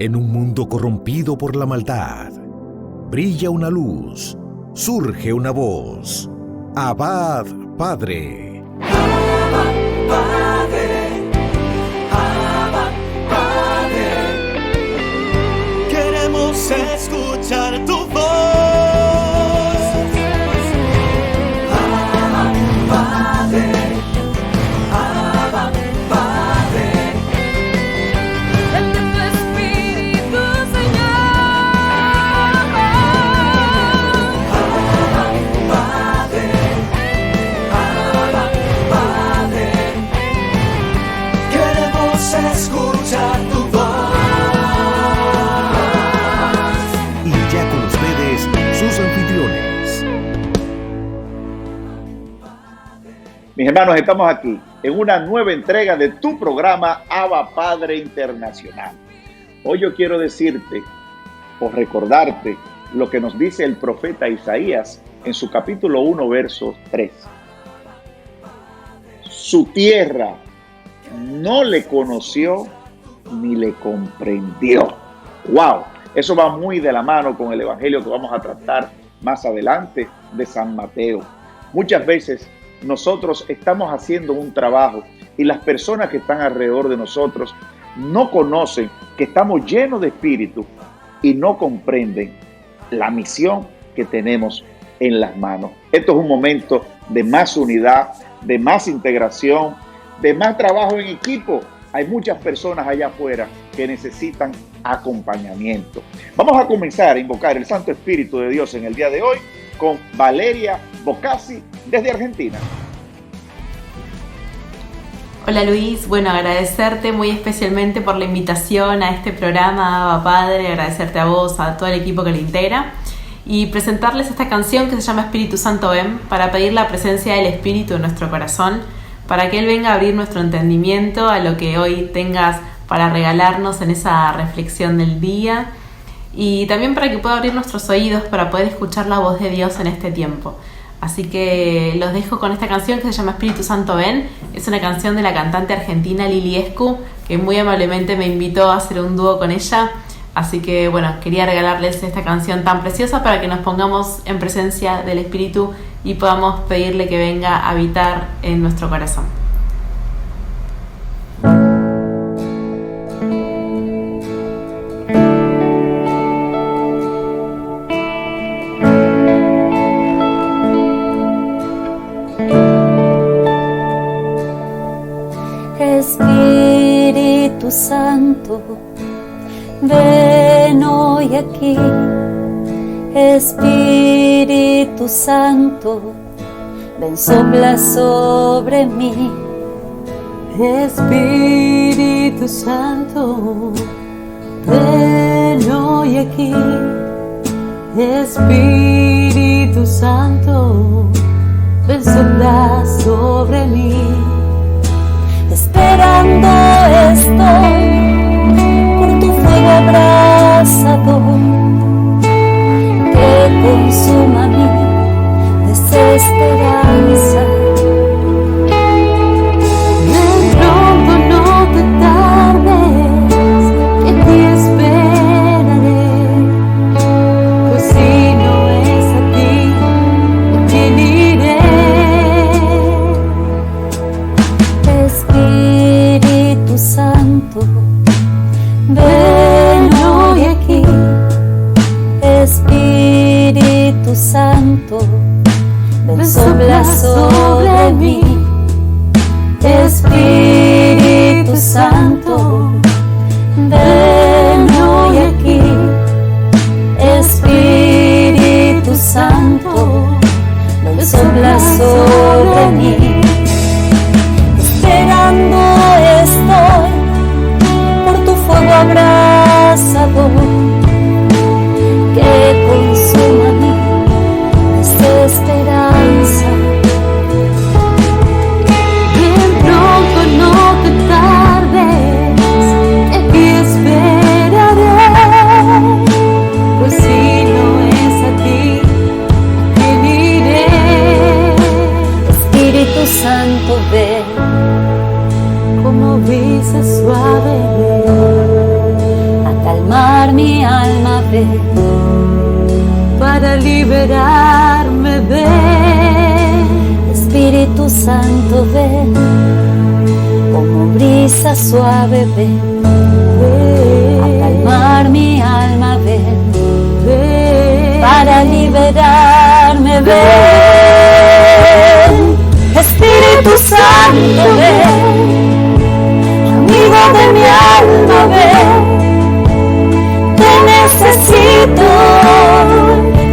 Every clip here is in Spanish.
En un mundo corrompido por la maldad, brilla una luz, surge una voz. Abad Padre. Abba, Padre. Abba, Padre. Queremos escuchar tu voz. Abba, Padre. Abba, Padre. Vente tu Espíritu, Señor. Abba, Padre. Abba, Padre. Queremos escuchar tu voz. Y ya con ustedes, sus anfitriones. Mis hermanos, estamos aquí en una nueva entrega de tu programa Abba Padre Internacional. Hoy yo quiero decirte o recordarte lo que nos dice el profeta Isaías en su capítulo 1, verso 3. Su tierra no le conoció ni le comprendió. ¡Wow! Eso va muy de la mano con el evangelio que vamos a tratar más adelante de San Mateo. Muchas veces nosotros estamos haciendo un trabajo y las personas que están alrededor de nosotros no conocen que estamos llenos de espíritu y no comprenden la misión que tenemos en las manos. Esto es un momento de más unidad, de más integración, de más trabajo en equipo. Hay muchas personas allá afuera que necesitan acompañamiento. Vamos a comenzar a invocar el Santo Espíritu de Dios en el día de hoy con Valeria Bocasi desde Argentina. Hola Luis, bueno, agradecerte muy especialmente por la invitación a este programa, Abba Padre, agradecerte a vos, a todo el equipo que lo integra y presentarles esta canción que se llama Espíritu Santo Ven, para pedir la presencia del Espíritu en nuestro corazón, para que Él venga a abrir nuestro entendimiento a lo que hoy tengas para regalarnos en esa reflexión del día y también para que pueda abrir nuestros oídos para poder escuchar la voz de Dios en este tiempo. Así que los dejo con esta canción que se llama Espíritu Santo Ven. Es una canción de la cantante argentina Lili Escu, que muy amablemente me invitó a hacer un dúo con ella. Así que bueno, quería regalarles esta canción tan preciosa para que nos pongamos en presencia del Espíritu y podamos pedirle que venga a habitar en nuestro corazón. Espíritu Santo, ven hoy aquí. Espíritu Santo, ven, sopla sobre mí. Espíritu Santo, ven hoy aquí. Espíritu Santo, ven, sopla sobre mí. Esperando estoy por tu fuego abrasador que consuma mi desesperanza. Ven pronto, no te tardes, que te esperaré, pues si no es a ti, ¿a quién iré? Espíritu Santo, ven hoy aquí. Espíritu Santo, ven, sopla sobre mí. Espíritu Santo, ven hoy aquí. Espíritu Santo, ven, sopla sobre mí. Esperando estoy por tu fuego abrasador que consuma mi desesperanza. Ven pronto, no te tardes, que te esperaré, pues si no es a ti, ¿a quién iré? Espíritu Santo, ven Como brisa suave, a calmar ven, para liberarme, ven. Espíritu Santo, ven, como brisa suave, ven, a calmar mi alma, ven, para liberarme, ven. Espíritu Santo, ven, amigo de mi alma, ven, te necesito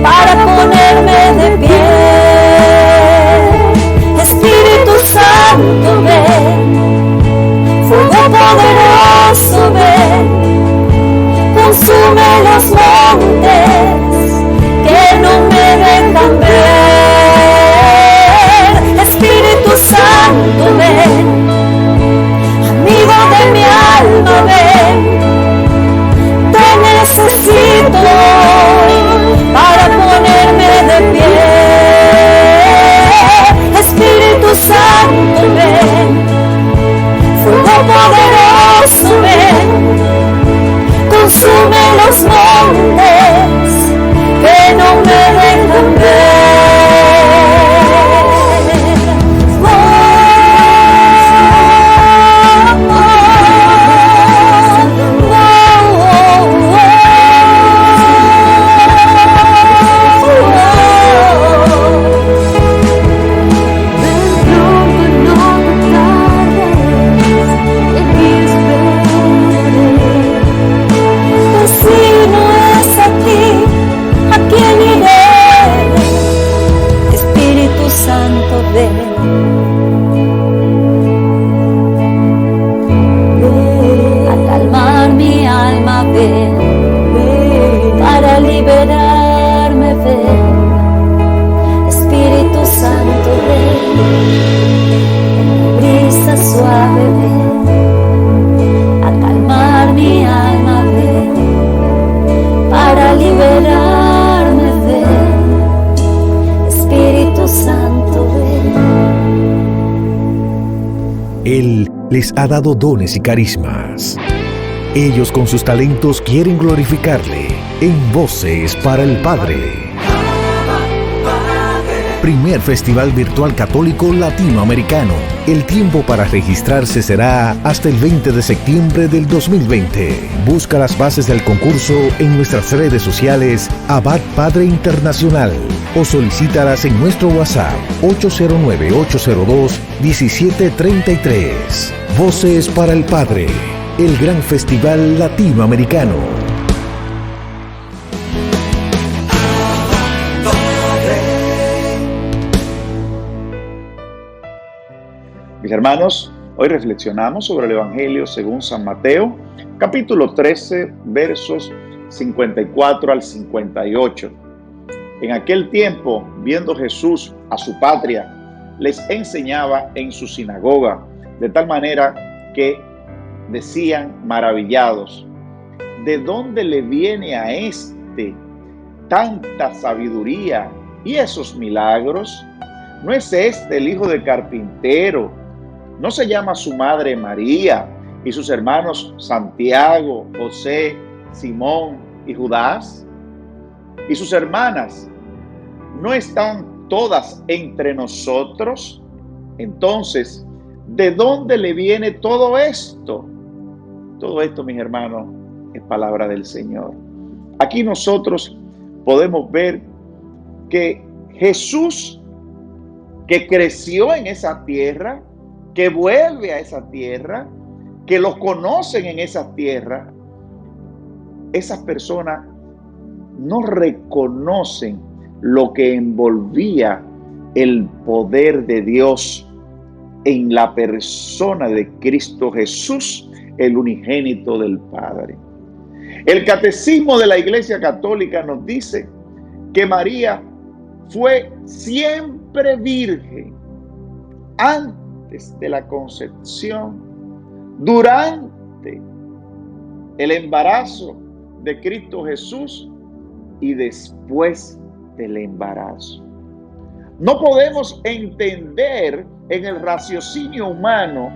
para ponerme de pie. Espíritu Santo, ven, fuego poderoso, ven, consume los montes que no me dejan ver. Espíritu Santo, ven, amigo de mi alma, ven, te necesito para ponerme de pie. Espíritu Santo, ven, fuego poderoso, ven, consume los montes que no me dejan ver. Él les ha dado dones y carismas. Ellos con sus talentos quieren glorificarle en Voces para el Padre. Primer Festival Virtual Católico Latinoamericano. El tiempo para registrarse será hasta el 20 de septiembre del 2020. Busca las bases del concurso en nuestras redes sociales Abad Padre Internacional o solicítalas en nuestro WhatsApp 809-802-1733. Voces para el Padre, el gran festival latinoamericano. Mis hermanos, hoy reflexionamos sobre el Evangelio según San Mateo, capítulo 13, versos 54 al 58. En aquel tiempo, viendo Jesús a su patria, les enseñaba en su sinagoga, de tal manera que decían maravillados: ¿de dónde le viene a este tanta sabiduría y esos milagros? ¿No es este el hijo del carpintero? ¿No se llama su madre María y sus hermanos Santiago, José, Simón y Judas? ¿Y sus hermanas no están todas entre nosotros? Entonces, ¿de dónde le viene todo esto? Todo esto, mis hermanos, es palabra del Señor. Aquí nosotros podemos ver que Jesús, que creció en esa tierra, que vuelve a esa tierra, que los conocen en esa tierra, esas personas no reconocen lo que envolvía el poder de Dios en la persona de Cristo Jesús, el unigénito del Padre. El Catecismo de la Iglesia Católica nos dice que María fue siempre virgen antes de la concepción, durante el embarazo de Cristo Jesús y después del embarazo. No podemos entender en el raciocinio humano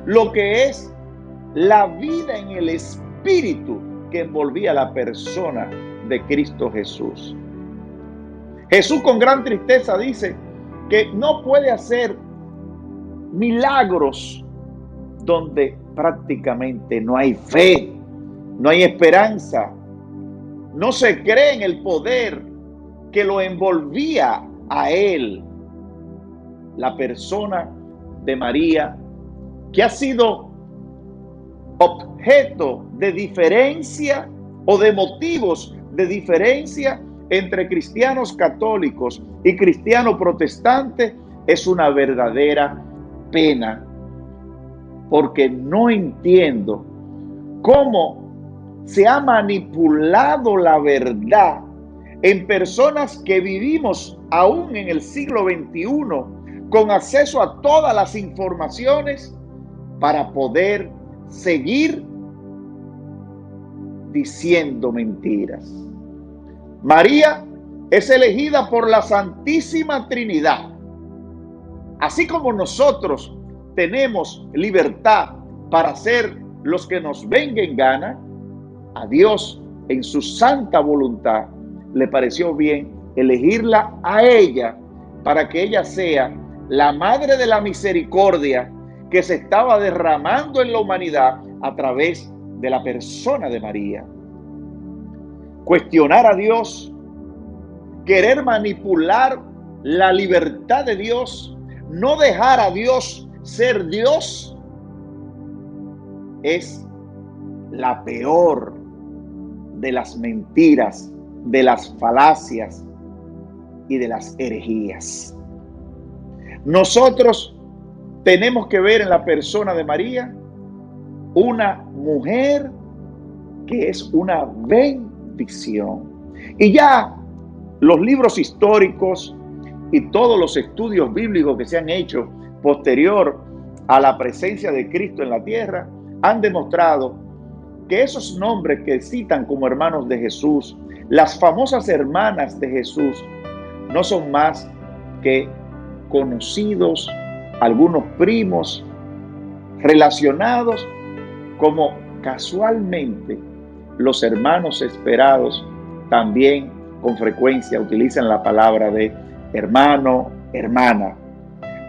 lo que es la vida en el Espíritu que envolvía la persona de Cristo Jesús. Jesús con gran tristeza dice que no puede hacer milagros donde prácticamente no hay fe, no hay esperanza, no se cree en el poder que lo envolvía a él. La persona de María, que ha sido objeto de diferencia o de motivos de diferencia entre cristianos católicos y cristianos protestantes, es una verdadera pena, porque no entiendo cómo se ha manipulado la verdad en personas que vivimos aún en el siglo XXI con acceso a todas las informaciones para poder seguir diciendo mentiras. María es elegida por la Santísima Trinidad. Así como nosotros tenemos libertad para hacer los que nos venga en gana, a Dios en su santa voluntad le pareció bien elegirla a ella para que ella sea la madre de la misericordia que se estaba derramando en la humanidad a través de la persona de María. Cuestionar a Dios, querer manipular la libertad de Dios, no dejar a Dios ser Dios, es la peor de las mentiras, de las falacias y de las herejías. Nosotros tenemos que ver en la persona de María una mujer que es una bendición. Y ya los libros históricos y todos los estudios bíblicos que se han hecho posterior a la presencia de Cristo en la tierra han demostrado que esos nombres que citan como hermanos de Jesús, las famosas hermanas de Jesús, no son más que conocidos, algunos primos, relacionados como casualmente los hermanos esperados también con frecuencia utilizan la palabra de hermano, hermana.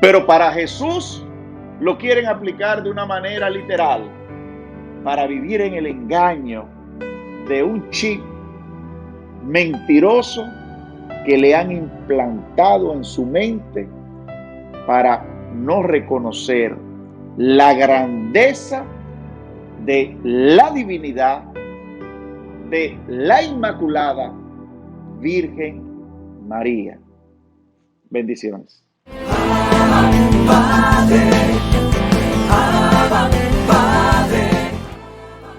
Pero para Jesús lo quieren aplicar de una manera literal para vivir en el engaño de un chip mentiroso que le han implantado en su mente para no reconocer la grandeza de la divinidad de la Inmaculada Virgen María. Bendiciones.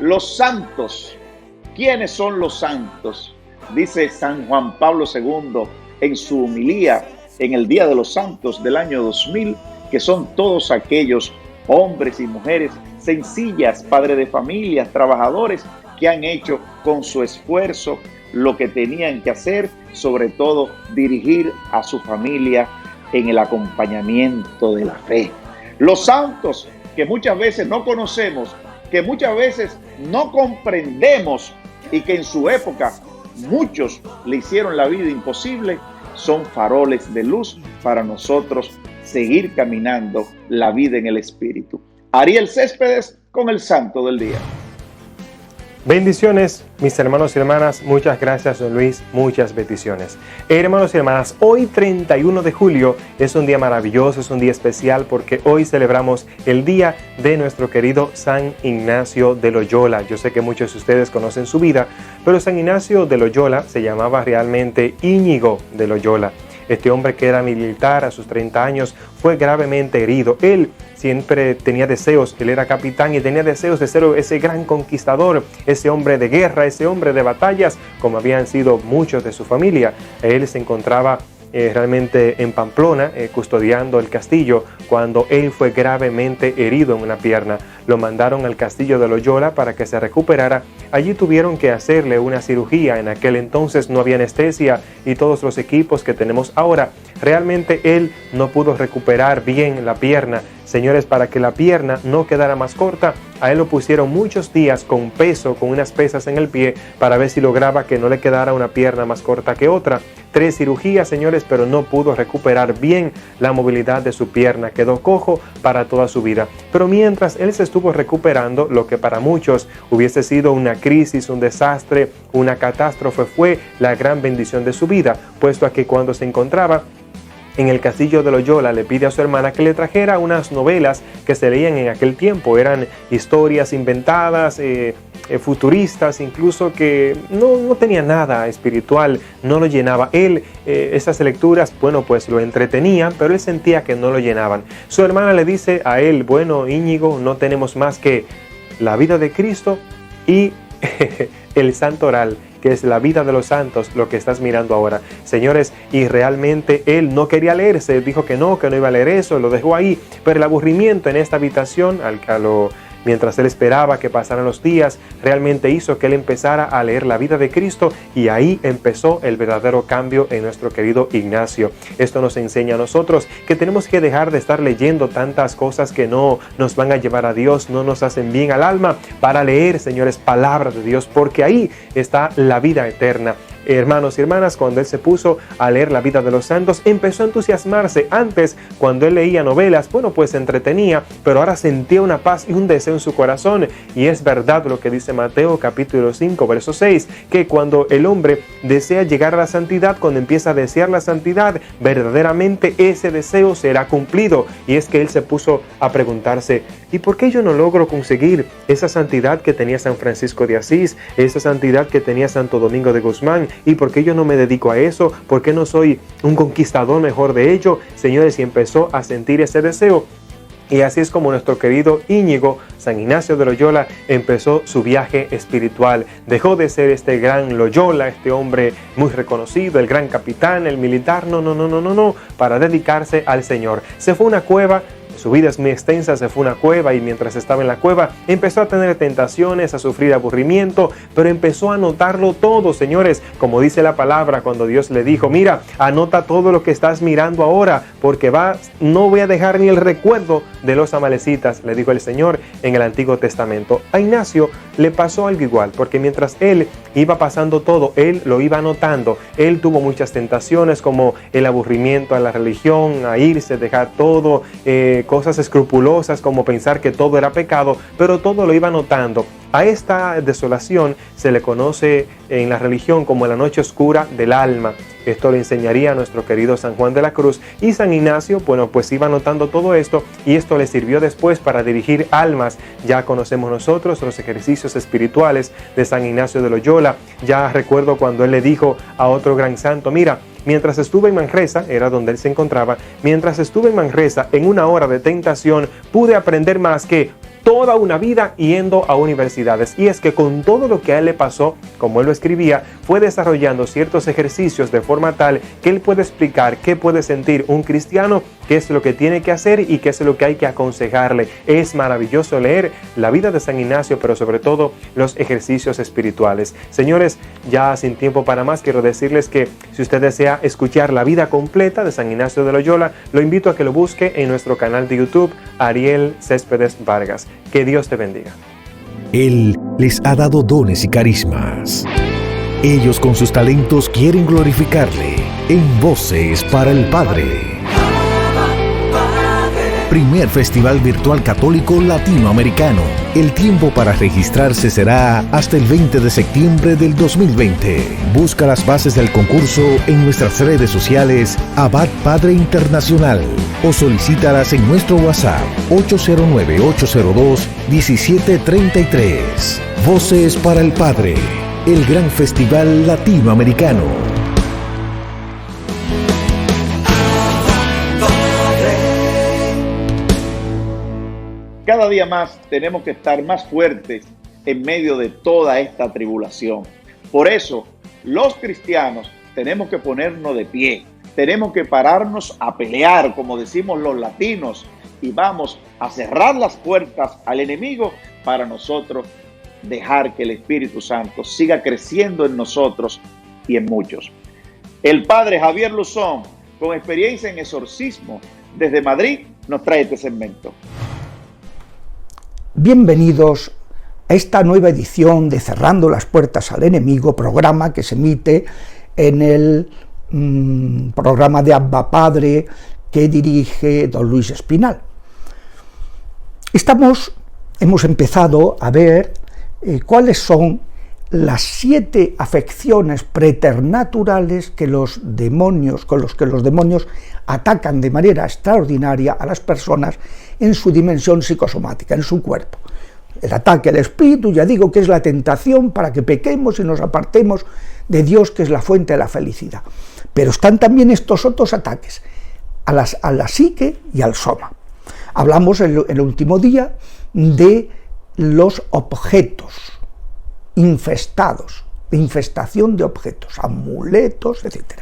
Los santos. ¿Quiénes son los santos? Dice San Juan Pablo II en su homilía en el Día de los Santos del año 2000, que son todos aquellos hombres y mujeres sencillas, padres de familias, trabajadores, que han hecho con su esfuerzo lo que tenían que hacer, sobre todo dirigir a su familia en el acompañamiento de la fe. Los santos que muchas veces no conocemos, que muchas veces no comprendemos y que en su época muchos le hicieron la vida imposible, son faroles de luz para nosotros seguir caminando la vida en el Espíritu. Ariel Céspedes con el Santo del Día. Bendiciones, mis hermanos y hermanas. Muchas gracias, don Luis. Muchas bendiciones. Hermanos y hermanas, hoy 31 de julio es un día maravilloso, es un día especial porque hoy celebramos el día de nuestro querido San Ignacio de Loyola. Yo sé que muchos de ustedes conocen su vida, pero San Ignacio de Loyola se llamaba realmente Íñigo de Loyola. Este hombre, que era militar a sus 30 años, fue gravemente herido. Él siempre tenía deseos, él era capitán y tenía deseos de ser ese gran conquistador, ese hombre de guerra, ese hombre de batallas, como habían sido muchos de su familia. Él se encontraba realmente en Pamplona, custodiando el castillo, cuando él fue gravemente herido en una pierna. Lo mandaron al castillo de Loyola para que se recuperara. Allí tuvieron que hacerle una cirugía. En aquel entonces no había anestesia y todos los equipos que tenemos ahora. Realmente él no pudo recuperar bien la pierna. Señores, para que la pierna no quedara más corta, a él lo pusieron muchos días con peso, con unas pesas en el pie, para ver si lograba que no le quedara una pierna más corta que otra. 3 cirugías, señores, pero no pudo recuperar bien la movilidad de su pierna. Quedó cojo para toda su vida. Pero mientras él se estuvo recuperando, lo que para muchos hubiese sido una crisis, un desastre, una catástrofe, fue la gran bendición de su vida, puesto a que cuando se encontraba en el castillo de Loyola, le pide a su hermana que le trajera unas novelas que se leían en aquel tiempo. Eran historias inventadas, futuristas, incluso que no tenía nada espiritual, no lo llenaba. Él, esas lecturas, bueno, pues lo entretenían, pero él sentía que no lo llenaban. Su hermana le dice a él: bueno, Íñigo, no tenemos más que la vida de Cristo y el Santo Oral, que es la vida de los santos, lo que estás mirando ahora. Señores, y realmente él no quería leerse, dijo que no iba a leer eso, lo dejó ahí, pero el aburrimiento en esta habitación, mientras él esperaba que pasaran los días, realmente hizo que él empezara a leer la vida de Cristo, y ahí empezó el verdadero cambio en nuestro querido Ignacio. Esto nos enseña a nosotros que tenemos que dejar de estar leyendo tantas cosas que no nos van a llevar a Dios, no nos hacen bien al alma, para leer, señores, palabras de Dios, porque ahí está la vida eterna. Hermanos y hermanas, cuando él se puso a leer la vida de los santos, empezó a entusiasmarse. Antes, cuando él leía novelas, bueno, pues se entretenía, pero ahora sentía una paz y un deseo en su corazón. Y es verdad lo que dice Mateo capítulo 5, verso 6, que cuando el hombre desea llegar a la santidad, cuando empieza a desear la santidad, verdaderamente ese deseo será cumplido. Y es que él se puso a preguntarse: ¿y por qué yo no logro conseguir esa santidad que tenía San Francisco de Asís, esa santidad que tenía Santo Domingo de Guzmán? ¿Y por qué yo no me dedico a eso? ¿Por qué no soy un conquistador mejor de ello? Señores, y empezó a sentir ese deseo. Y así es como nuestro querido Íñigo, San Ignacio de Loyola, empezó su viaje espiritual. Dejó de ser este gran Loyola, este hombre muy reconocido, el gran capitán, el militar, no, para dedicarse al Señor. Se fue a una cueva. Su vida es muy extensa, se fue a una cueva, y mientras estaba en la cueva empezó a tener tentaciones, a sufrir aburrimiento, pero empezó a anotarlo todo, señores, como dice la palabra, cuando Dios le dijo: mira, anota todo lo que estás mirando ahora, porque no voy a dejar ni el recuerdo de los amalecitas, le dijo el Señor en el Antiguo Testamento. A Ignacio le pasó algo igual, porque mientras él iba pasando todo, él lo iba anotando. Él tuvo muchas tentaciones, como el aburrimiento a la religión, a irse, dejar todo, cosas escrupulosas como pensar que todo era pecado, pero todo lo iba anotando. A esta desolación se le conoce en la religión como la noche oscura del alma. Esto lo enseñaría a nuestro querido San Juan de la Cruz, y San Ignacio, bueno, pues iba anotando todo esto, y esto le sirvió después para dirigir almas. Ya conocemos nosotros los ejercicios espirituales de San Ignacio de Loyola. Ya recuerdo cuando él le dijo a otro gran santo: mira, mientras estuve en Manresa, era donde él se encontraba, mientras estuve en Manresa, en una hora de tentación, pude aprender más que toda una vida yendo a universidades. Y es que con todo lo que a él le pasó, como él lo escribía, fue desarrollando ciertos ejercicios de forma tal que él puede explicar qué puede sentir un cristiano, qué es lo que tiene que hacer y qué es lo que hay que aconsejarle. Es maravilloso leer la vida de San Ignacio, pero sobre todo los ejercicios espirituales. Señores, ya sin tiempo para más, quiero decirles que si usted desea escuchar la vida completa de San Ignacio de Loyola, lo invito a que lo busque en nuestro canal de YouTube, Ariel Céspedes Vargas. Que Dios te bendiga. Él les ha dado dones y carismas. Ellos con sus talentos quieren glorificarle en Voces para el Padre. Primer Festival Virtual Católico Latinoamericano. El tiempo para registrarse será hasta el 20 de septiembre del 2020. Busca las bases del concurso en nuestras redes sociales Abad Padre Internacional o solicítalas en nuestro WhatsApp 809-802-1733. Voces para el Padre, el gran festival latinoamericano. Cada día más tenemos que estar más fuertes en medio de toda esta tribulación. Por eso, los cristianos tenemos que ponernos de pie, tenemos que pararnos a pelear, como decimos los latinos, y vamos a cerrar las puertas al enemigo para nosotros dejar que el Espíritu Santo siga creciendo en nosotros y en muchos. El padre Javier Luzón, con experiencia en exorcismo desde Madrid, nos trae este segmento. Bienvenidos a esta nueva edición de Cerrando las Puertas al Enemigo, programa que se emite en el programa de Abba Padre que dirige don Luis Espinal. Hemos empezado a ver cuáles son las 7 afecciones preternaturales con los que los demonios atacan de manera extraordinaria a las personas en su dimensión psicosomática, en su cuerpo. El ataque al espíritu, ya digo que es la tentación para que pequemos y nos apartemos de Dios, que es la fuente de la felicidad. Pero están también estos otros ataques a la psique y al soma. Hablamos en el último día de los objetos infestados, de infestación de objetos, amuletos, etc.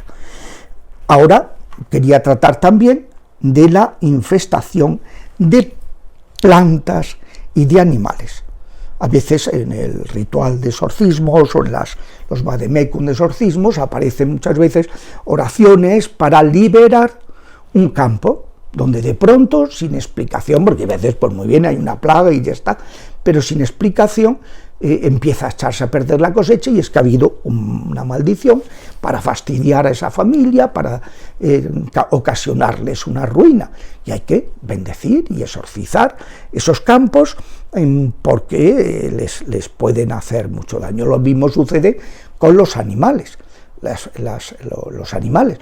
Ahora quería tratar también de la infestación de plantas y de animales. A veces en el ritual de exorcismos o en los vademecum de exorcismos aparecen muchas veces oraciones para liberar un campo donde de pronto, sin explicación, porque a veces pues muy bien hay una plaga y ya está, pero sin explicación empieza a echarse a perder la cosecha, y es que ha habido una maldición para fastidiar a esa familia, para ocasionarles una ruina, y hay que bendecir y exorcizar esos campos porque les pueden hacer mucho daño. Lo mismo sucede con los animales. Los animales.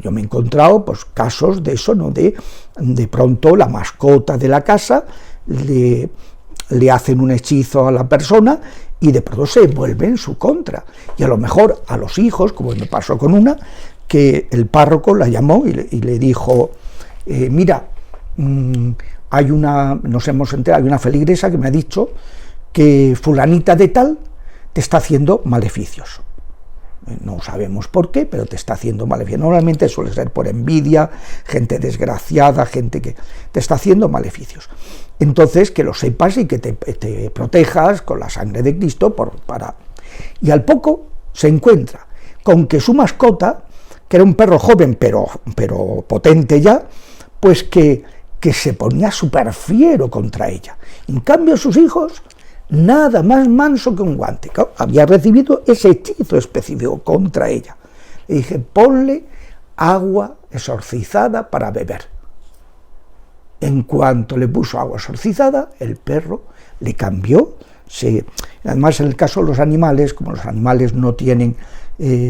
Yo me he encontrado pues casos de eso, ¿no? De pronto la mascota de la casa le hacen un hechizo a la persona y de pronto se vuelve en su contra. Y a lo mejor a los hijos, como me pasó con una, que el párroco la llamó y le dijo, mira, hay una feligresa que me ha dicho que fulanita de tal te está haciendo maleficios. No sabemos por qué, pero te está haciendo maleficios. Normalmente suele ser por envidia, gente desgraciada, gente que te está haciendo maleficios. Entonces, que lo sepas y que te protejas con la sangre de Cristo Y al poco se encuentra con que su mascota, que era un perro joven pero potente ya, pues que se ponía súper fiero contra ella. En cambio, sus hijos, nada más manso que un guante. Había recibido ese hechizo específico contra ella. Le dije, ponle agua exorcizada para beber. En cuanto le puso agua exorcizada, el perro le cambió. Además, en el caso de los animales, como los animales no tienen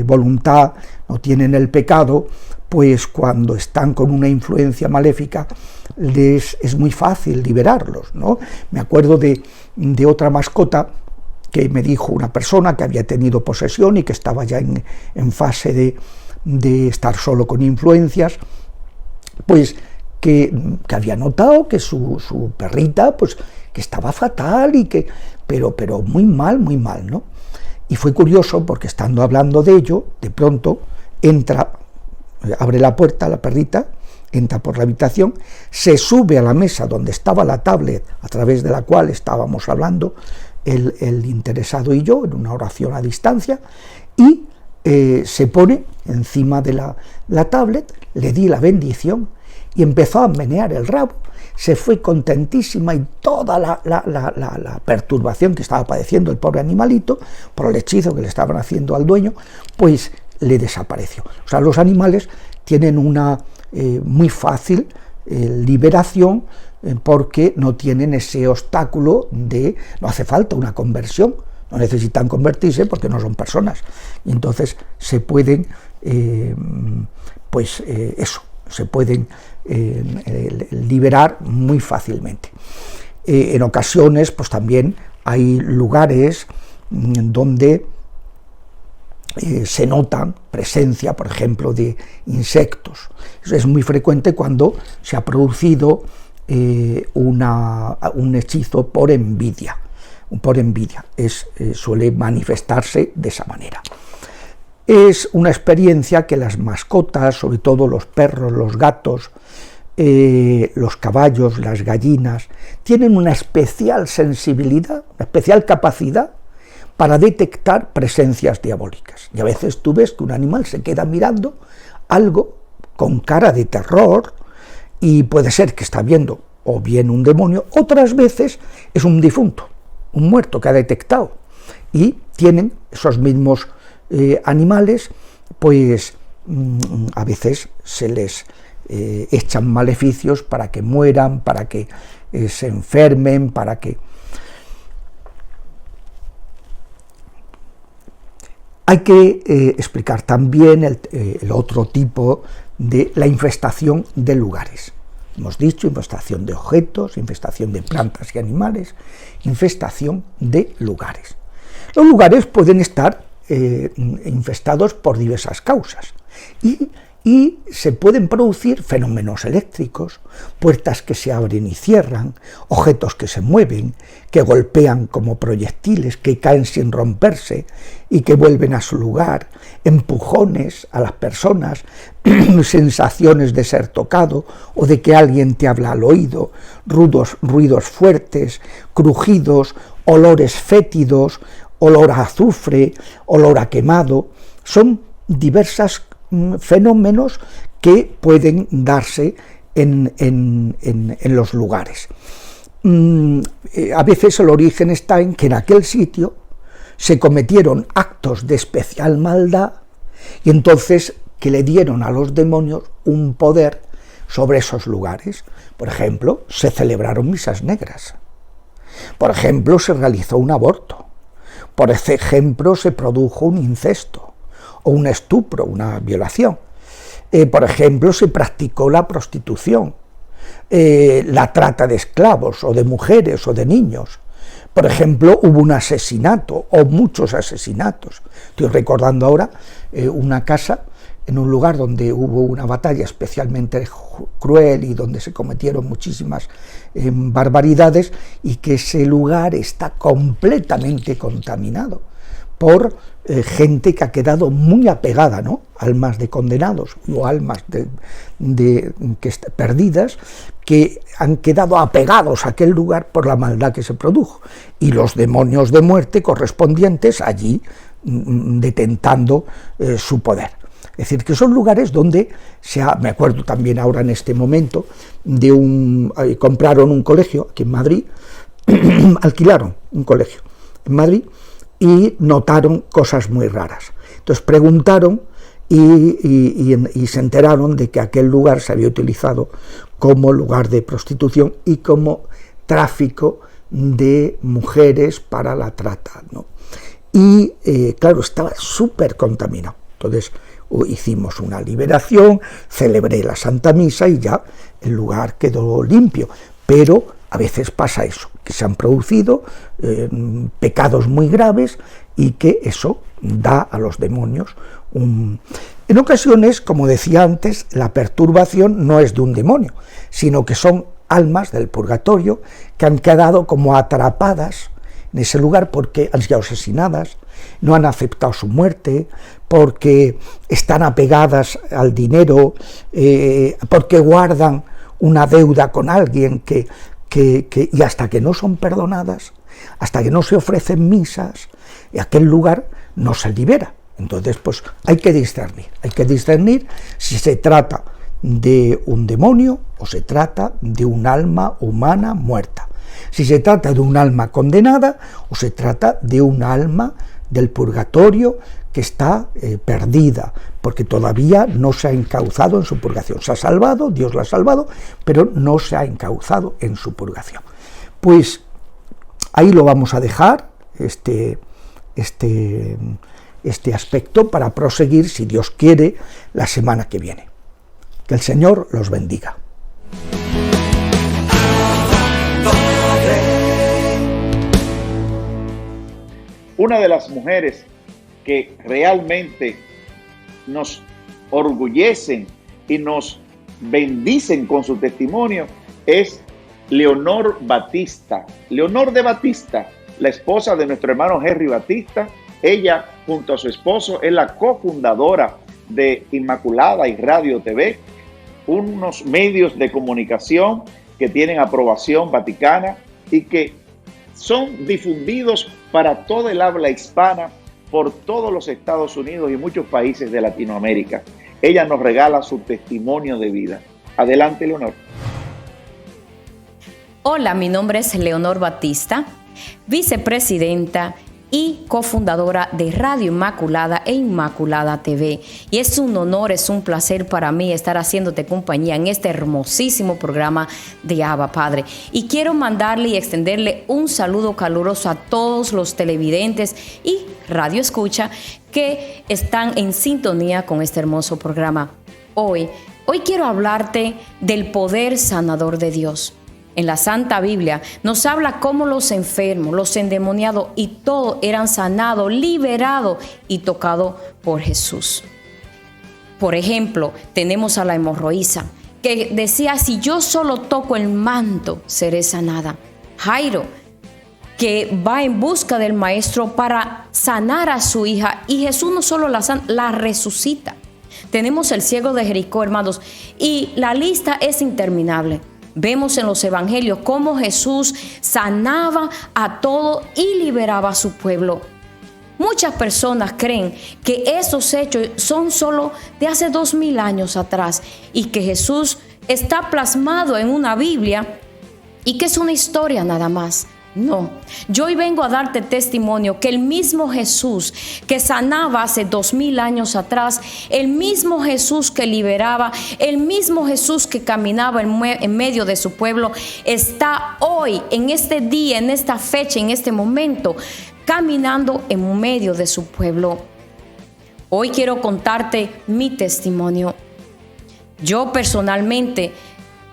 voluntad, no tienen el pecado, pues cuando están con una influencia maléfica es muy fácil liberarlos, ¿no? Me acuerdo de otra mascota que me dijo una persona que había tenido posesión y que estaba ya en fase de estar solo con influencias, pues que había notado que su perrita pues que estaba fatal pero muy mal, ¿no? Y fue curioso porque estando hablando de ello, de pronto abre la puerta la perrita, entra por la habitación, se sube a la mesa donde estaba la tablet a través de la cual estábamos hablando el interesado y yo en una oración a distancia, y se pone encima de la tablet, le di la bendición y empezó a menear el rabo. Se fue contentísima y toda la perturbación que estaba padeciendo el pobre animalito por el hechizo que le estaban haciendo al dueño, pues le desapareció. O sea, los animales tienen una muy fácil liberación porque no tienen ese obstáculo no hace falta una conversión, no necesitan convertirse porque no son personas, y entonces se pueden se pueden liberar muy fácilmente. En ocasiones pues también hay lugares donde se notan presencia, por ejemplo, de insectos. Eso es muy frecuente cuando se ha producido un hechizo por envidia. Suele manifestarse de esa manera. Es una experiencia que las mascotas, sobre todo los perros, los gatos, los caballos, las gallinas, tienen una especial sensibilidad, una especial capacidad para detectar presencias diabólicas. Y a veces tú ves que un animal se queda mirando algo con cara de terror y puede ser que está viendo o bien un demonio, otras veces es un difunto, un muerto que ha detectado, y tienen esos mismos animales, pues a veces se les echan maleficios para que mueran, para que se enfermen, para que... Hay que explicar también el otro tipo de la infestación de lugares. Hemos dicho infestación de objetos, infestación de plantas y animales, infestación de lugares. Los lugares pueden estar infestados por diversas causas y se pueden producir fenómenos eléctricos, puertas que se abren y cierran, objetos que se mueven, que golpean como proyectiles, que caen sin romperse y que vuelven a su lugar, empujones a las personas, sensaciones de ser tocado o de que alguien te habla al oído, ruidos fuertes, crujidos, olores fétidos, olor a azufre, olor a quemado. Son diversas fenómenos que pueden darse en los lugares. A veces el origen está en que en aquel sitio se cometieron actos de especial maldad y entonces que le dieron a los demonios un poder sobre esos lugares. Por ejemplo, se celebraron misas negras. Por ejemplo, se realizó un aborto. Por ejemplo, se produjo un incesto o un estupro, una violación. Por ejemplo, se practicó la prostitución, la trata de esclavos o de mujeres o de niños. Por ejemplo, hubo un asesinato o muchos asesinatos. Estoy recordando ahora una casa en un lugar donde hubo una batalla especialmente cruel y donde se cometieron muchísimas barbaridades, y que ese lugar está completamente contaminado por gente que ha quedado muy apegada, ¿no? Almas de condenados o almas perdidas, que han quedado apegados a aquel lugar por la maldad que se produjo, y los demonios de muerte correspondientes allí detentando su poder. Es decir, que son lugares donde me acuerdo también ahora en este momento, compraron un colegio aquí en Madrid, alquilaron un colegio en Madrid, y notaron cosas muy raras. Entonces preguntaron y se enteraron de que aquel lugar se había utilizado como lugar de prostitución y como tráfico de mujeres para la trata, ¿no? Y claro, estaba súper contaminado. Entonces hicimos una liberación, celebré la Santa Misa y ya el lugar quedó limpio. Pero a veces pasa eso, que se han producido pecados muy graves y que eso da a los demonios En ocasiones, como decía antes, la perturbación no es de un demonio, sino que son almas del purgatorio que han quedado como atrapadas en ese lugar porque han sido asesinadas, no han aceptado su muerte, porque están apegadas al dinero, porque guardan una deuda con alguien y hasta que no son perdonadas, hasta que no se ofrecen misas, aquel lugar no se libera. Entonces, pues hay que discernir si se trata de un demonio o se trata de un alma humana muerta, si se trata de un alma condenada o se trata de un alma del purgatorio que está perdida, porque todavía no se ha encauzado en su purgación. Se ha salvado, Dios la ha salvado, pero no se ha encauzado en su purgación. Pues ahí lo vamos a dejar, este aspecto, para proseguir, si Dios quiere, la semana que viene. Que el Señor los bendiga. Una de las mujeres que realmente nos orgullecen y nos bendicen con su testimonio es Leonor Batista. Leonor de Batista, la esposa de nuestro hermano Henry Batista. Ella junto a su esposo, es la cofundadora de Inmaculada y Radio TV, unos medios de comunicación que tienen aprobación vaticana y que son difundidos para toda el habla hispana por todos los Estados Unidos y muchos países de Latinoamérica. Ella nos regala su testimonio de vida. Adelante, Leonor. Hola, mi nombre es Leonor Batista, vicepresidenta y cofundadora de Radio Inmaculada e Inmaculada TV. Y es un honor, es un placer para mí estar haciéndote compañía en este hermosísimo programa de Abba Padre. Y quiero mandarle y extenderle un saludo caluroso a todos los televidentes y radio escucha que están en sintonía con este hermoso programa. Hoy quiero hablarte del poder sanador de Dios. En la Santa Biblia nos habla cómo los enfermos, los endemoniados y todos eran sanados, liberados y tocados por Jesús. Por ejemplo, tenemos a la hemorroísa que decía, si yo solo toco el manto, seré sanada. Jairo, que va en busca del maestro para sanar a su hija y Jesús no solo la resucita. Tenemos el ciego de Jericó, hermanos, y la lista es interminable. Vemos en los evangelios cómo Jesús sanaba a todo y liberaba a su pueblo. Muchas personas creen que esos hechos son solo de hace 2000 años atrás y que Jesús está plasmado en una Biblia y que es una historia nada más. No, yo hoy vengo a darte testimonio que el mismo Jesús que sanaba hace 2000 años atrás, el mismo Jesús que liberaba, el mismo Jesús que caminaba en medio de su pueblo, está hoy, en este día, en esta fecha, en este momento, caminando en medio de su pueblo. Hoy quiero contarte mi testimonio. Yo personalmente,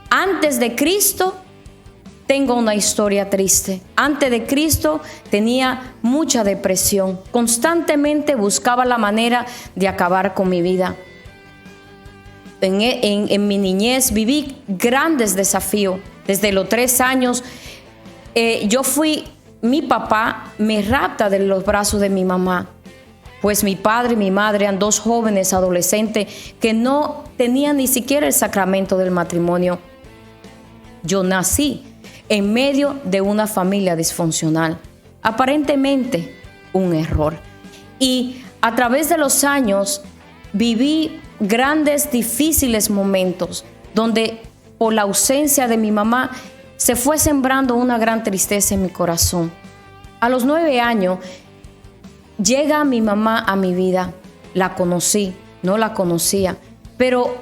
antes de Cristo, tengo una historia triste. Antes de Cristo tenía mucha depresión. Constantemente buscaba la manera de acabar con mi vida. En mi niñez viví grandes desafíos. Desde los 3 años, mi papá me rapta de los brazos de mi mamá. Pues mi padre y mi madre eran 2 jóvenes adolescentes que no tenían ni siquiera el sacramento del matrimonio. Yo nací en medio de una familia disfuncional, aparentemente un error. Y a través de los años viví grandes, difíciles momentos donde por la ausencia de mi mamá se fue sembrando una gran tristeza en mi corazón. A los 9 años llega mi mamá a mi vida. La conocí, no la conocía, pero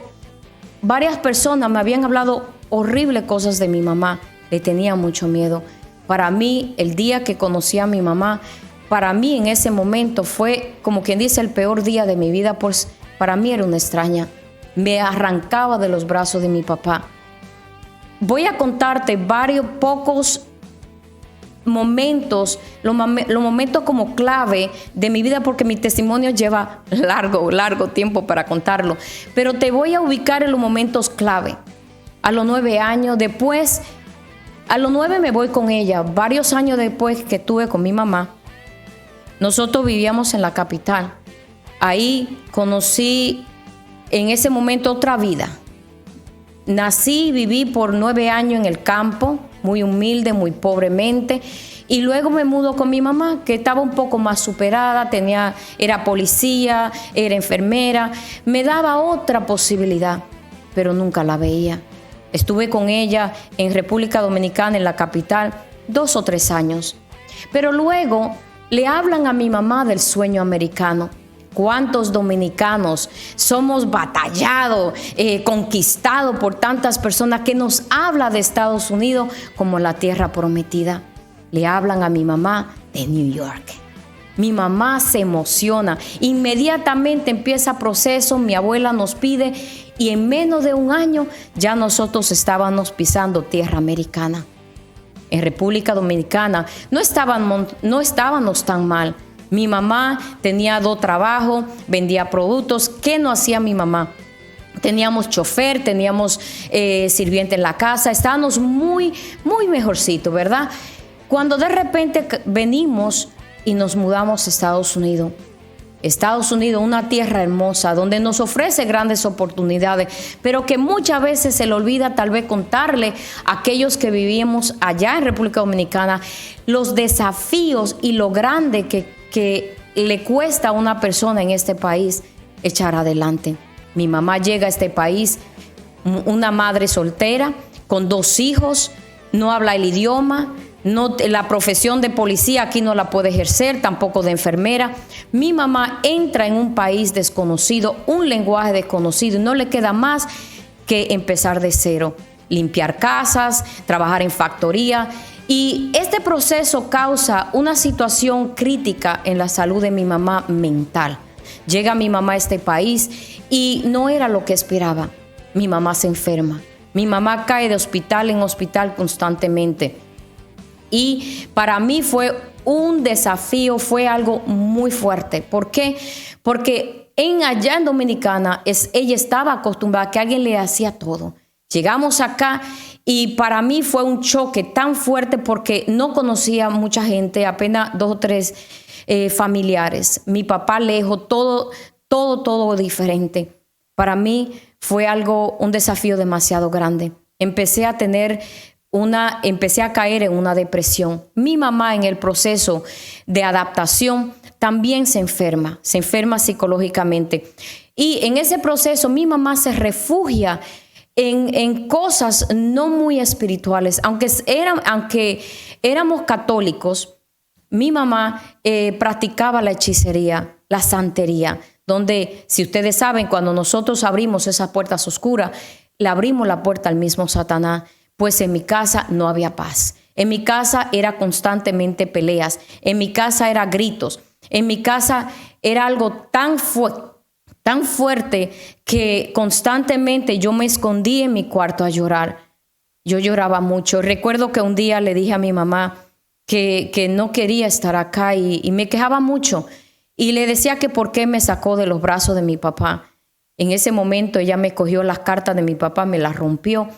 varias personas me habían hablado horribles cosas de mi mamá. Le tenía mucho miedo. Para mí, el día que conocí a mi mamá, para mí en ese momento fue como quien dice el peor día de mi vida, pues para mí era una extraña. Me arrancaba de los brazos de mi papá. Voy a contarte pocos momentos, los momentos como clave de mi vida, porque mi testimonio lleva largo tiempo para contarlo. Pero te voy a ubicar en los momentos clave. A los 9 años, después, a los 9 me voy con ella. Varios años después que estuve con mi mamá, nosotros vivíamos en la capital. Ahí conocí en ese momento otra vida. Nací y viví por 9 años en el campo, muy humilde, muy pobremente. Y luego me mudó con mi mamá, que estaba un poco más superada, era policía, era enfermera. Me daba otra posibilidad, pero nunca la veía. Estuve con ella en República Dominicana, en la capital, 2 o 3 años. Pero luego le hablan a mi mamá del sueño americano. ¿Cuántos dominicanos somos batallados, conquistados por tantas personas que nos habla de Estados Unidos como la tierra prometida? Le hablan a mi mamá de New York. Mi mamá se emociona, inmediatamente empieza proceso, mi abuela nos pide y en menos de 1 año ya nosotros estábamos pisando tierra americana. En República Dominicana no estábamos tan mal. Mi mamá tenía 2 trabajos, vendía productos. ¿Qué no hacía mi mamá? Teníamos chofer, teníamos sirviente en la casa, estábamos muy mejorcito, ¿verdad? Cuando de repente venimos y nos mudamos a Estados Unidos, Estados Unidos, una tierra hermosa donde nos ofrece grandes oportunidades, pero que muchas veces se le olvida tal vez contarle a aquellos que vivimos allá en República Dominicana los desafíos y lo grande que le cuesta a una persona en este país echar adelante. Mi mamá llega a este país, una madre soltera, con 2 hijos, no habla el idioma, la profesión de policía aquí no la puede ejercer, tampoco de enfermera. Mi mamá entra en un país desconocido, un lenguaje desconocido, y no le queda más que empezar de cero, limpiar casas, trabajar en factoría. Y este proceso causa una situación crítica en la salud de mi mamá mental. Llega mi mamá a este país y no era lo que esperaba. Mi mamá se enferma. Mi mamá cae de hospital en hospital constantemente. Y para mí fue un desafío, fue algo muy fuerte. ¿Por qué? Porque allá en Dominicana ella estaba acostumbrada a que alguien le hacía todo. Llegamos acá y para mí fue un choque tan fuerte porque no conocía mucha gente, apenas 2 o 3 familiares. Mi papá lejos, todo diferente. Para mí fue un desafío demasiado grande. Empecé a caer en una depresión. Mi mamá en el proceso de adaptación también se enferma psicológicamente. Y en ese proceso mi mamá se refugia en cosas no muy espirituales. Aunque éramos católicos, mi mamá practicaba la hechicería, la santería, donde, si ustedes saben, cuando nosotros abrimos esas puertas oscuras, le abrimos la puerta al mismo Satanás. Pues en mi casa no había paz. En mi casa era constantemente peleas. En mi casa era gritos. En mi casa era algo tan fuerte que constantemente yo me escondí en mi cuarto a llorar. Yo lloraba mucho. Recuerdo que un día le dije a mi mamá que no quería estar acá y me quejaba mucho. Y le decía que por qué me sacó de los brazos de mi papá. En ese momento ella me cogió las cartas de mi papá, me las rompió.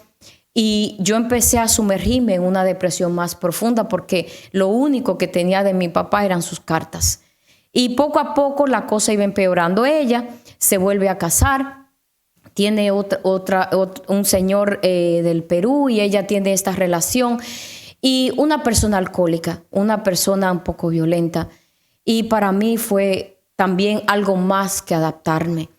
Y yo empecé a sumergirme en una depresión más profunda porque lo único que tenía de mi papá eran sus cartas. Y poco a poco la cosa iba empeorando. Ella se vuelve a casar, tiene un señor del Perú y ella tiene esta relación. Y una persona alcohólica, una persona un poco violenta. Y para mí fue también algo más que adaptarme.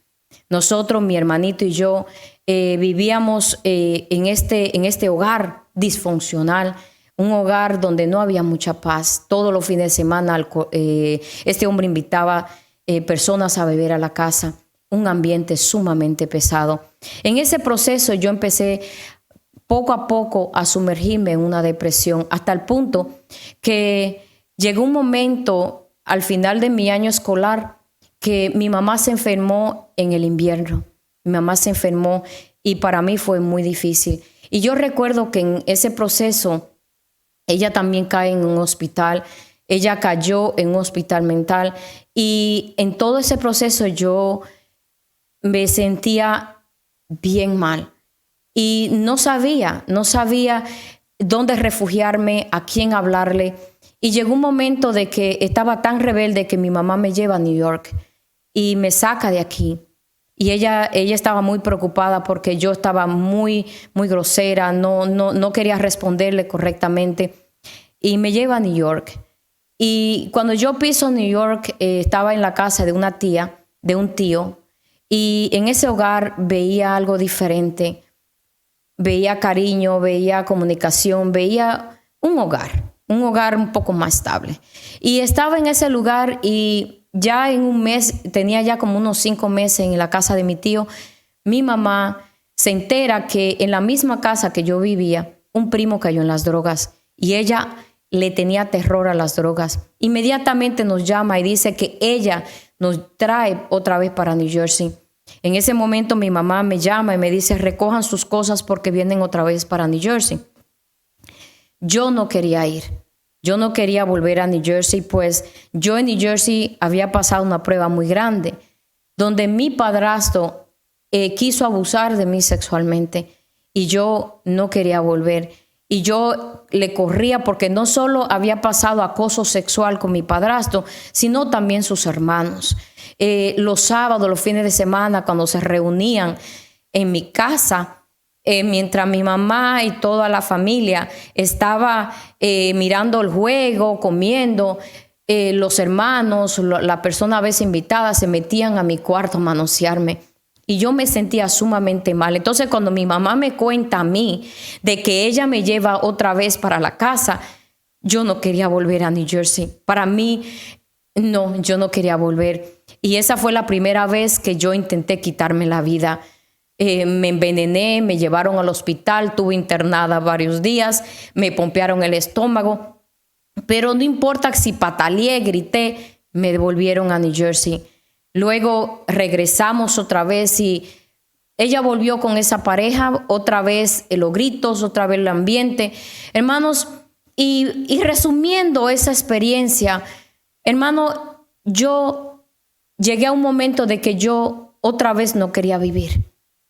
Nosotros, mi hermanito y yo, vivíamos en este hogar disfuncional, un hogar donde no había mucha paz. Todos los fines de semana este hombre invitaba personas a beber a la casa, un ambiente sumamente pesado. En ese proceso yo empecé poco a poco a sumergirme en una depresión, hasta el punto que llegó un momento al final de mi año escolar que mi mamá se enfermó en el invierno. Mi mamá se enfermó y para mí fue muy difícil. Y yo recuerdo que en ese proceso ella también cae en un hospital. Ella cayó en un hospital mental y en todo ese proceso yo me sentía bien mal. Y no sabía dónde refugiarme, a quién hablarle. Y llegó un momento de que estaba tan rebelde que mi mamá me lleva a New York y me saca de aquí. Y ella estaba muy preocupada porque yo estaba muy grosera, no quería responderle correctamente. Y me lleva a New York. Y cuando yo piso New York, estaba en la casa de una tía, de un tío. Y en ese hogar veía algo diferente. Veía cariño, veía comunicación, veía un hogar un poco más estable. Y estaba en ese lugar y ya en un mes, tenía ya como unos 5 meses en la casa de mi tío, mi mamá se entera que en la misma casa que yo vivía, un primo cayó en las drogas y ella le tenía terror a las drogas. Inmediatamente nos llama y dice que ella nos trae otra vez para New Jersey. En ese momento mi mamá me llama y me dice, recojan sus cosas porque vienen otra vez para New Jersey. Yo no quería ir. Yo no quería volver a New Jersey, pues yo en New Jersey había pasado una prueba muy grande, donde mi padrastro quiso abusar de mí sexualmente y yo no quería volver. Y yo le corría porque no solo había pasado acoso sexual con mi padrastro, sino también sus hermanos. los sábados, los fines de semana, cuando se reunían en mi casa, mientras mi mamá y toda la familia estaba mirando el juego, comiendo, los hermanos, la persona a veces invitada se metían a mi cuarto a manosearme. Y yo me sentía sumamente mal. Entonces, cuando mi mamá me cuenta a mí de que ella me lleva otra vez para la casa, yo no quería volver a New Jersey. Para mí, no, yo no quería volver. Y esa fue la primera vez que yo intenté quitarme la vida. Me envenené, me llevaron al hospital, estuve internada varios días, me pompearon el estómago. Pero no importa si pataleé, grité, me devolvieron a New Jersey. Luego regresamos otra vez y ella volvió con esa pareja, otra vez los gritos, otra vez el ambiente. Hermanos, y resumiendo esa experiencia, hermano, yo llegué a un momento de que yo otra vez no quería vivir.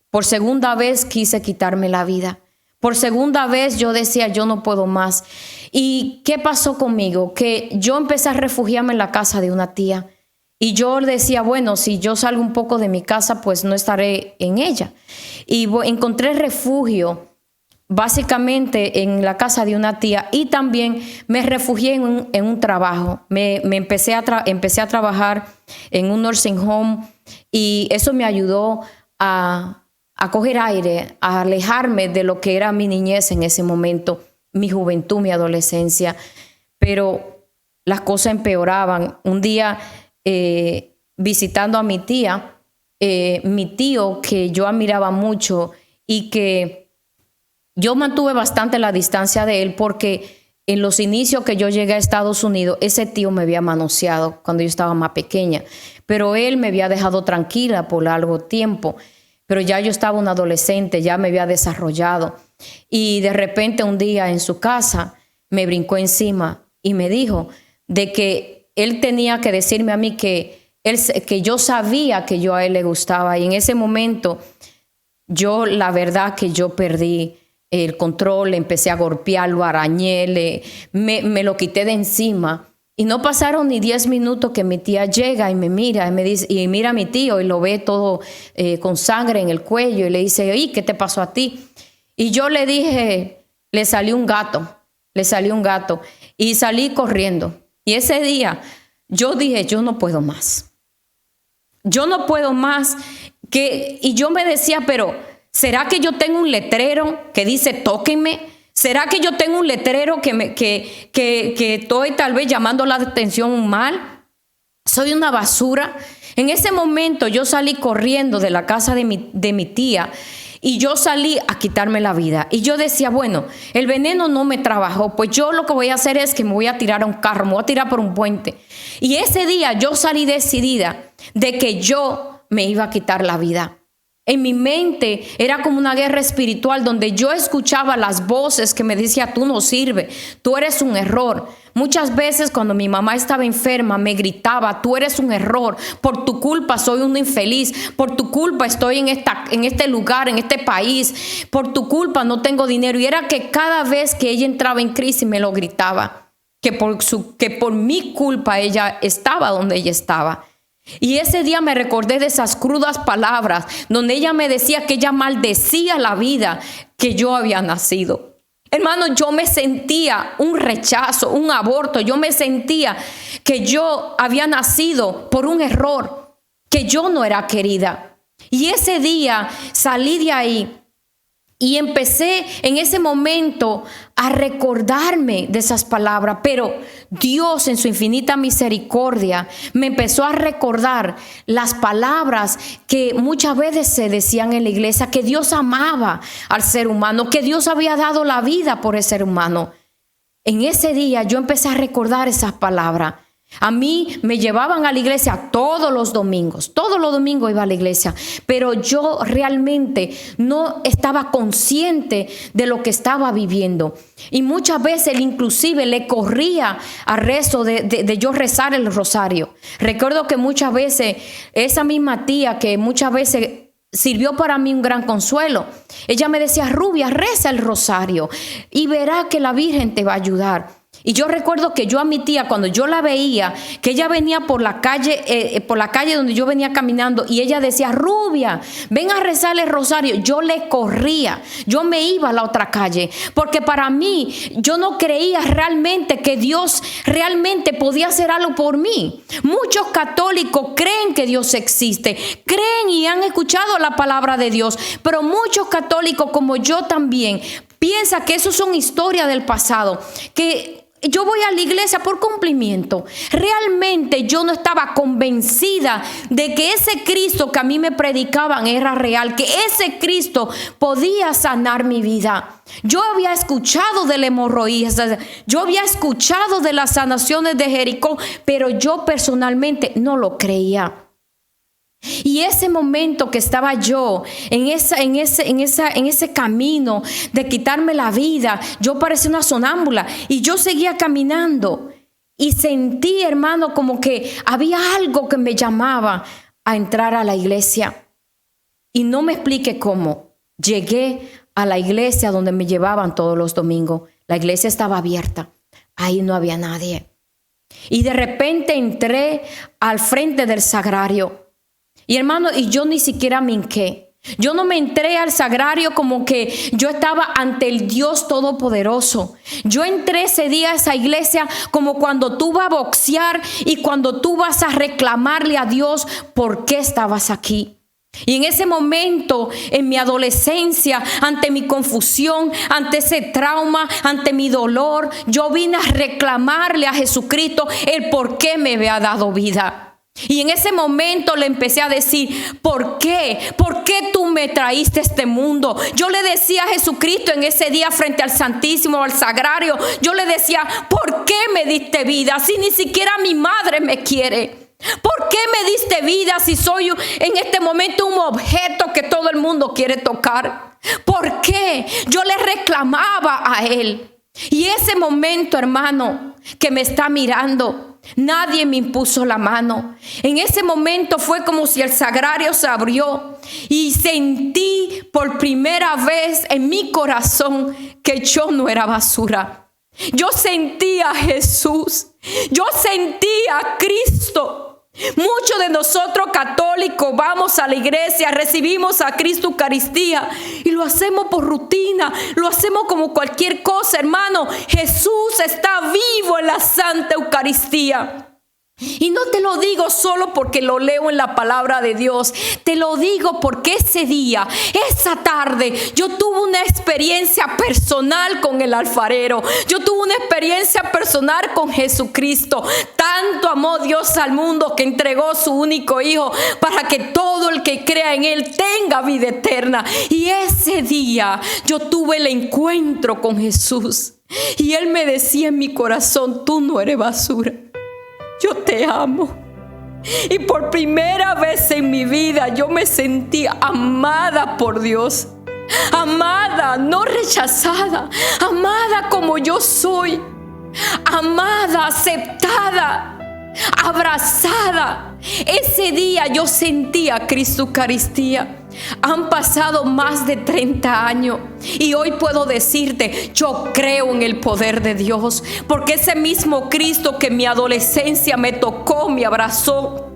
Por segunda vez quise quitarme la vida. Por segunda vez yo decía, yo no puedo más. ¿Y qué pasó conmigo? Que yo empecé a refugiarme en la casa de una tía. Y yo decía, bueno, si yo salgo un poco de mi casa, pues no estaré en ella. Y encontré refugio básicamente en la casa de una tía y también me refugié en un trabajo. Empecé a trabajar en un nursing home y eso me ayudó a coger aire, a alejarme de lo que era mi niñez en ese momento, mi juventud, mi adolescencia. Pero las cosas empeoraban. Un día, visitando a mi tía, mi tío, que yo admiraba mucho y que yo mantuve bastante la distancia de él porque en los inicios que yo llegué a Estados Unidos, ese tío me había manoseado cuando yo estaba más pequeña, pero él me había dejado tranquila por largo tiempo. Pero ya yo estaba un adolescente, ya me había desarrollado. Y de repente un día en su casa me brincó encima y me dijo de que él tenía que decirme a mí que yo sabía que yo a él le gustaba. Y en ese momento yo, la verdad que yo perdí el control, empecé a golpearlo, arañé, me lo quité de encima. Y no pasaron ni 10 minutos que mi tía llega y me mira y me dice, y mira a mi tío y lo ve todo con sangre en el cuello y le dice, ¿y qué te pasó a ti? Y yo le dije, le salió un gato y salí corriendo. Y ese día yo dije, yo no puedo más. Y yo me decía, pero ¿será que yo tengo un letrero que dice tóquenme? ¿Será que yo tengo un letrero que estoy tal vez llamando la atención mal? ¿Soy una basura? En ese momento yo salí corriendo de la casa de mi tía y yo salí a quitarme la vida. Y yo decía, bueno, el veneno no me trabajó, pues yo lo que voy a hacer es que me voy a tirar a un carro, me voy a tirar por un puente. Y ese día yo salí decidida de que yo me iba a quitar la vida. En mi mente era como una guerra espiritual donde yo escuchaba las voces que me decían, tú no sirves, tú eres un error. Muchas veces cuando mi mamá estaba enferma me gritaba, tú eres un error, por tu culpa soy un infeliz, por tu culpa estoy en este lugar, en este país, por tu culpa no tengo dinero. Y era que cada vez que ella entraba en crisis me lo gritaba, que por mi culpa ella estaba donde ella estaba. Y ese día me recordé de esas crudas palabras donde ella me decía que ella maldecía la vida que yo había nacido. Hermano, yo me sentía un rechazo, un aborto. Yo me sentía que yo había nacido por un error, que yo no era querida. Y ese día salí de ahí y empecé en ese momento a recordarme de esas palabras, pero Dios en su infinita misericordia me empezó a recordar las palabras que muchas veces se decían en la iglesia, que Dios amaba al ser humano, que Dios había dado la vida por el ser humano. En ese día yo empecé a recordar esas palabras. A mí me llevaban a la iglesia todos los domingos iba a la iglesia, pero yo realmente no estaba consciente de lo que estaba viviendo. Y muchas veces inclusive le corría al rezo de yo rezar el rosario. Recuerdo que muchas veces esa misma tía que muchas veces sirvió para mí un gran consuelo, ella me decía, Rubia, reza el rosario y verá que la Virgen te va a ayudar. Y yo recuerdo que yo a mi tía, cuando yo la veía, que ella venía por la calle donde yo venía caminando, y ella decía, Rubia, ven a rezar el rosario. Yo le corría, yo me iba a la otra calle, porque para mí, yo no creía realmente que Dios realmente podía hacer algo por mí. Muchos católicos creen que Dios existe, creen y han escuchado la palabra de Dios, pero muchos católicos, como yo también, piensan que eso son historias del pasado, que yo voy a la iglesia por cumplimiento. Realmente yo no estaba convencida de que ese Cristo que a mí me predicaban era real, que ese Cristo podía sanar mi vida. Yo había escuchado de la hemorroídas, yo había escuchado de las sanaciones de Jericó, pero yo personalmente no lo creía. Y ese momento que estaba yo en ese camino de quitarme la vida, yo parecía una sonámbula y yo seguía caminando y sentí, hermano, como que había algo que me llamaba a entrar a la iglesia. Y no me explique cómo. Llegué a la iglesia donde me llevaban todos los domingos. La iglesia estaba abierta, ahí no había nadie. Y de repente entré al frente del sagrario. Y hermano, y yo ni siquiera me hinqué. Yo no me entré al sagrario como que yo estaba ante el Dios Todopoderoso. Yo entré ese día a esa iglesia como cuando tú vas a boxear y cuando tú vas a reclamarle a Dios por qué estabas aquí. Y en ese momento, en mi adolescencia, ante mi confusión, ante ese trauma, ante mi dolor, yo vine a reclamarle a Jesucristo el por qué me había dado vida. Y en ese momento le empecé a decir, ¿por qué? ¿Por qué tú me traíste a este mundo? Yo le decía a Jesucristo en ese día frente al Santísimo, al Sagrario, yo le decía, ¿por qué me diste vida si ni siquiera mi madre me quiere? ¿Por qué me diste vida si soy en este momento un objeto que todo el mundo quiere tocar? ¿Por qué? Yo le reclamaba a Él. Y ese momento, hermano, que me está mirando, nadie me impuso la mano. En ese momento fue como si el sagrario se abrió y sentí por primera vez en mi corazón que yo no era basura. Yo sentía a Jesús, yo sentía a Cristo. Muchos de nosotros católicos vamos a la iglesia, recibimos a Cristo Eucaristía y lo hacemos por rutina, lo hacemos como cualquier cosa, hermano. Jesús está vivo en la Santa Eucaristía. Y no te lo digo solo porque lo leo en la palabra de Dios. Te lo digo porque ese día, esa tarde, yo tuve una experiencia personal con el alfarero. Yo tuve una experiencia personal con Jesucristo. Tanto amó Dios al mundo que entregó su único hijo para que todo el que crea en él tenga vida eterna. Y ese día yo tuve el encuentro con Jesús. Y él me decía en mi corazón, tú no eres basura. Yo te amo. Y por primera vez en mi vida yo me sentí amada por Dios. Amada, no rechazada. Amada como yo soy. Amada, aceptada, abrazada. Ese día yo sentí a Cristo Eucaristía. Han pasado más de 30 años y hoy puedo decirte, yo creo en el poder de Dios, porque ese mismo Cristo que en mi adolescencia me tocó, me abrazó,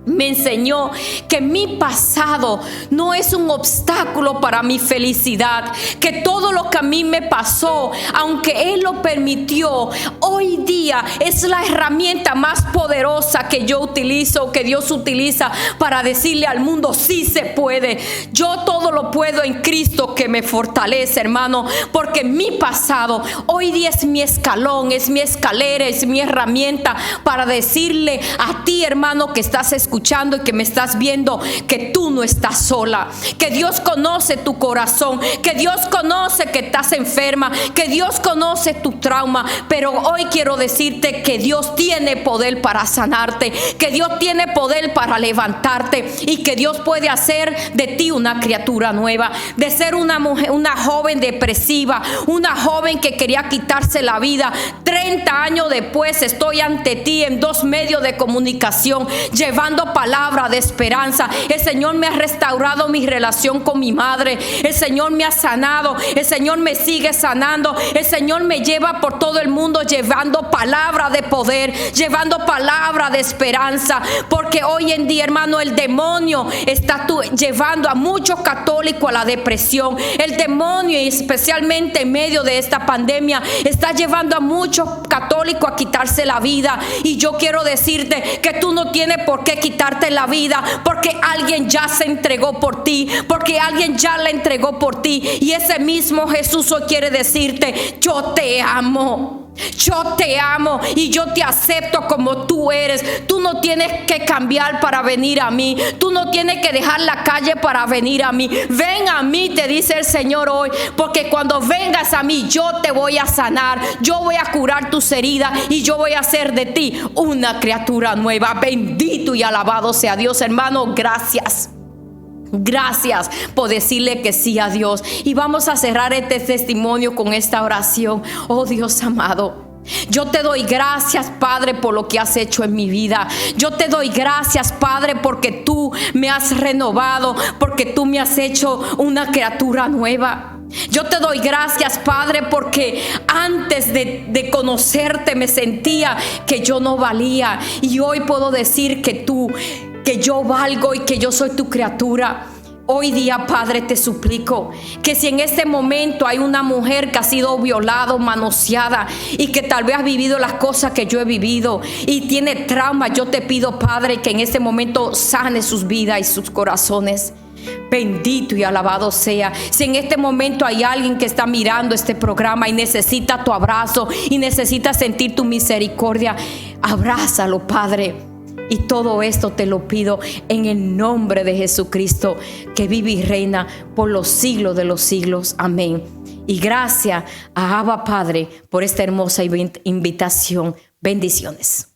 me enseñó que mi pasado no es un obstáculo para mi felicidad, que todo lo que a mí me pasó, aunque Él lo permitió, hoy día es la herramienta más poderosa que yo utilizo, que Dios utiliza para decirle al mundo, sí se puede. Yo todo lo puedo en Cristo que me fortalece, hermano, porque mi pasado hoy día es mi escalón, es mi escalera, es mi herramienta para decirle a ti, hermano, que estás escuchando y que me estás viendo, que tú no estás sola, que Dios conoce tu corazón, que Dios conoce que estás enferma, que Dios conoce tu trauma, pero hoy quiero decirte que Dios tiene poder para sanarte, que Dios tiene poder para levantarte y que Dios puede hacer de ti una criatura nueva, de ser una mujer, una joven depresiva, una joven que quería quitarse la vida. 30 años después estoy ante ti en 2 medios de comunicación llevando llevando palabra de esperanza. El Señor me ha restaurado mi relación con mi madre. El Señor me ha sanado. El Señor me sigue sanando. El Señor me lleva por todo el mundo llevando palabra de poder, llevando palabra de esperanza. Porque hoy en día, hermano, el demonio está llevando a muchos católicos a la depresión. El demonio, especialmente en medio de esta pandemia, está llevando a muchos católicos a quitarse la vida. Y yo quiero decirte que tú no tienes por qué quitarte la vida, porque alguien ya se entregó por ti, porque alguien ya la entregó por ti. Y ese mismo Jesús hoy quiere decirte: yo te amo. Yo te amo y yo te acepto como tú eres. Tú no tienes que cambiar para venir a mí. Tú no tienes que dejar la calle para venir a mí. Ven a mí, te dice el Señor hoy, porque cuando vengas a mí yo te voy a sanar. Yo voy a curar tus heridas y yo voy a hacer de ti una criatura nueva. Bendito y alabado sea Dios, hermano. Gracias. Gracias por decirle que sí a Dios. Y vamos a cerrar este testimonio con esta oración. Oh Dios amado, yo te doy gracias, Padre, por lo que has hecho en mi vida. Yo te doy gracias, Padre, porque tú me has renovado, porque tú me has hecho una criatura nueva. Yo te doy gracias, Padre, porque antes de conocerte me sentía que yo no valía. Y hoy puedo decir que yo valgo y que yo soy tu criatura. Hoy día, Padre, te suplico que si en este momento hay una mujer que ha sido violada, manoseada y que tal vez ha vivido las cosas que yo he vivido y tiene trauma, yo te pido, Padre, que en este momento sane sus vidas y sus corazones. Bendito y alabado sea. Si en este momento hay alguien que está mirando este programa y necesita tu abrazo y necesita sentir tu misericordia, abrázalo, Padre. Y todo esto te lo pido en el nombre de Jesucristo, que vive y reina por los siglos de los siglos. Amén. Y gracias a Abba Padre por esta hermosa invitación. Bendiciones.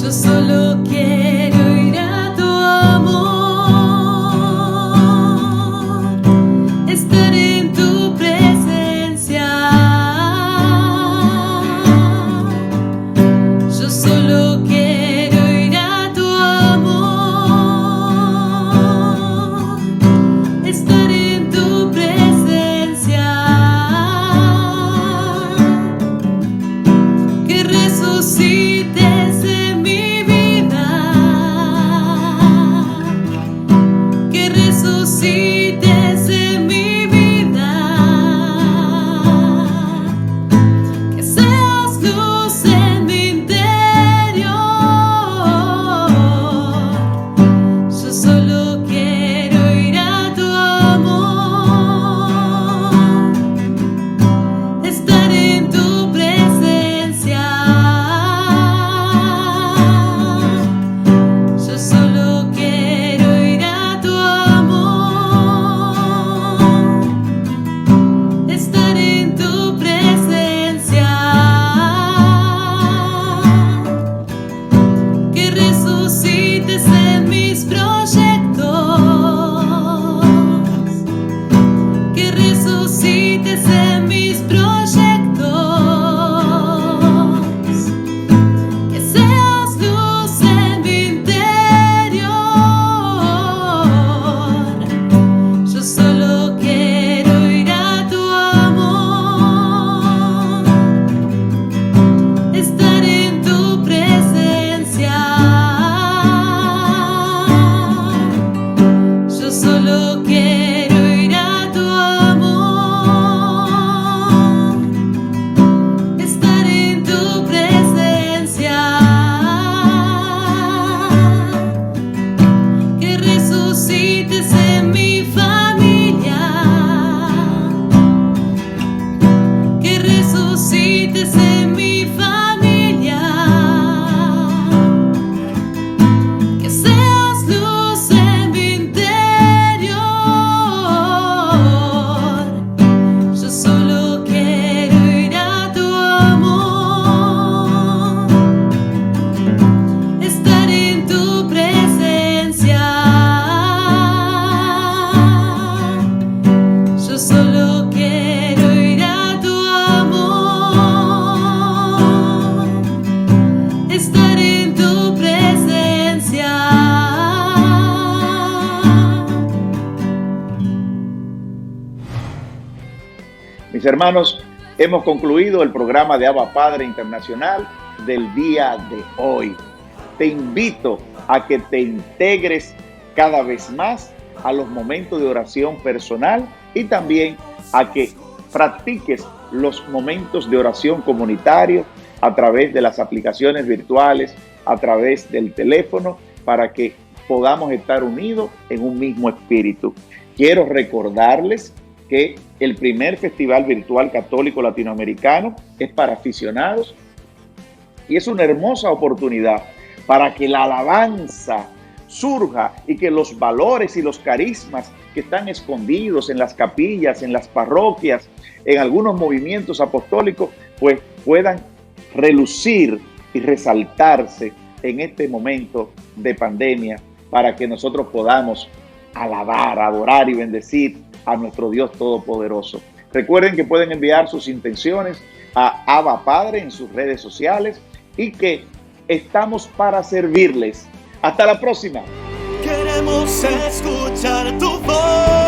Yo solo quiero ir a tu amor. Estar en tu presencia. Yo solo quiero ir a tu amor. Estar en tu presencia. Que resucites en mi vida. Que resucites en mi Yo solo quiero ir a tu amor. Yo quiero ir a tu amor, estar en tu presencia. Mis hermanos, hemos concluido el programa de Abba Padre Internacional del día de hoy. Te invito a que te integres cada vez más a los momentos de oración personal y también a que practiques los momentos de oración comunitario a través de las aplicaciones virtuales, a través del teléfono, para que podamos estar unidos en un mismo espíritu. Quiero recordarles que el primer Festival Virtual Católico Latinoamericano es para aficionados y es una hermosa oportunidad para que la alabanza surja y que los valores y los carismas que están escondidos en las capillas, en las parroquias, en algunos movimientos apostólicos, pues puedan relucir y resaltarse en este momento de pandemia, para que nosotros podamos alabar, adorar y bendecir a nuestro Dios Todopoderoso. Recuerden que pueden enviar sus intenciones a Abba Padre en sus redes sociales y que estamos para servirles. Hasta la próxima. Queremos escuchar tu voz.